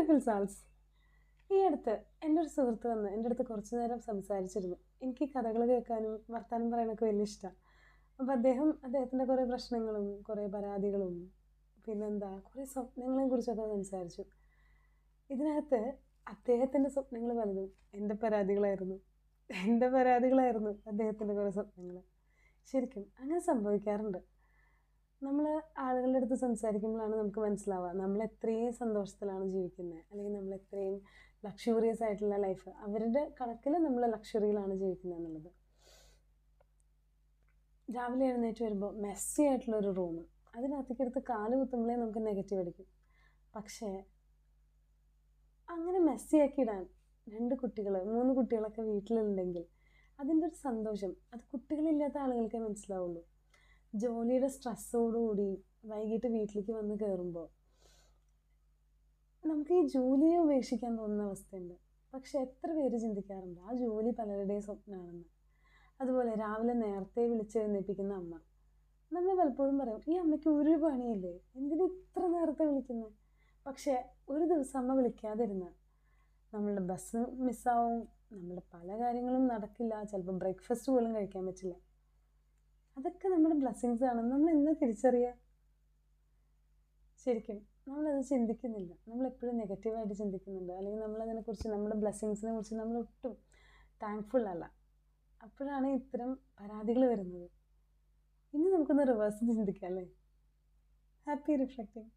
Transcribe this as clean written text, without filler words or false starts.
Beautiful souls. ഈ അടുത്ത് എൻ്റെ ഒരു സുഹൃത്ത് വന്ന് എൻ്റെ അടുത്ത് കുറച്ച് നേരം സംസാരിച്ചിരുന്നു. എനിക്ക് കഥകൾ കേൾക്കാനും വർത്താനം പറയാനൊക്കെ വലിയ ഇഷ്ടമാണ്. അപ്പോൾ അദ്ദേഹത്തിൻ്റെ കുറേ പ്രശ്നങ്ങളും കുറേ പരാതികളും പിന്നെന്താ കുറേ സ്വപ്നങ്ങളെ കുറിച്ചൊക്കെ സംസാരിച്ചു. ഇതിനകത്ത് അദ്ദേഹത്തിൻ്റെ സ്വപ്നങ്ങൾ പലതും എൻ്റെ പരാതികളായിരുന്നു അദ്ദേഹത്തിൻ്റെ കുറേ സ്വപ്നങ്ങൾ. ശരിക്കും അങ്ങനെ സംഭവിക്കാറുണ്ട്. നമ്മൾ ആളുകളുടെ അടുത്ത് സംസാരിക്കുമ്പോഴാണ് നമുക്ക് മനസ്സിലാവുക നമ്മൾ എത്രയും സന്തോഷത്തിലാണ് ജീവിക്കുന്നത്, അല്ലെങ്കിൽ നമ്മൾ എത്രയും ലക്ഷൂറിയസ് ആയിട്ടുള്ള ലൈഫ്, അവരുടെ കണക്കിൽ നമ്മൾ ലക്ഷറിയിലാണ് ജീവിക്കുന്നത് എന്നുള്ളത്. രാവിലെ എഴുന്നേറ്റ് വരുമ്പോൾ മെസ്സി ആയിട്ടുള്ളൊരു റൂം, അതിനകത്തേക്ക് എടുത്ത് കാല് കുത്തുമ്പോഴേ നമുക്ക് നെഗറ്റീവ് അടിക്കും. പക്ഷേ അങ്ങനെ മെസ്സിയാക്കി ഇടാൻ 2 കുട്ടികൾ 3 കുട്ടികളൊക്കെ വീട്ടിലുണ്ടെങ്കിൽ അതിൻ്റെ ഒരു സന്തോഷം അത് കുട്ടികളില്ലാത്ത ആളുകൾക്കേ മനസ്സിലാവുള്ളൂ. ജോലിയുടെ സ്ട്രെസ്സോടുകൂടി വൈകിട്ട് വീട്ടിലേക്ക് വന്ന് കയറുമ്പോൾ നമുക്ക് ഈ ജോലിയെ ഉപേക്ഷിക്കാൻ തോന്നുന്ന അവസ്ഥയുണ്ട്. പക്ഷെ എത്ര പേര് ചിന്തിക്കാറുണ്ട് ആ ജോലി പലരുടെയും സ്വപ്നമാണെന്ന്. അതുപോലെ രാവിലെ നേരത്തെ വിളിച്ചെഴുന്നേൽപ്പിക്കുന്ന അമ്മ, നമ്മൾ പലപ്പോഴും പറയും ഈ അമ്മയ്ക്ക് ഒരു പണിയില്ലേ, എന്തിനു ഇത്ര നേരത്തെ വിളിക്കുന്നത്? പക്ഷേ ഒരു ദിവസം അമ്മ വിളിക്കാതിരുന്ന നമ്മളുടെ ബസ് മിസ്സാവും, നമ്മളുടെ പല കാര്യങ്ങളും നടക്കില്ല, ചിലപ്പോൾ ബ്രേക്ക്ഫാസ്റ്റ് പോലും കഴിക്കാൻ പറ്റില്ല. അതൊക്കെ നമ്മുടെ ബ്ലെസ്സിങ്സ് ആണെന്ന് നമ്മൾ എന്ന് തിരിച്ചറിയുക? ശരിക്കും നമ്മളത് ചിന്തിക്കുന്നില്ല. നമ്മളെപ്പോഴും നെഗറ്റീവായിട്ട് ചിന്തിക്കുന്നുണ്ട്, അല്ലെങ്കിൽ നമ്മളതിനെക്കുറിച്ച് നമ്മുടെ ബ്ലെസ്സിങ്സിനെ കുറിച്ച് നമ്മൾ ഒട്ടും താങ്ക്ഫുൾ അല്ല. അപ്പോഴാണ് ഇത്തരം പരാതികൾ വരുന്നത്. ഇനി നമുക്കൊന്ന് റിവേഴ്സ് ചിന്തിക്കാം അല്ലേ? Happy reflecting.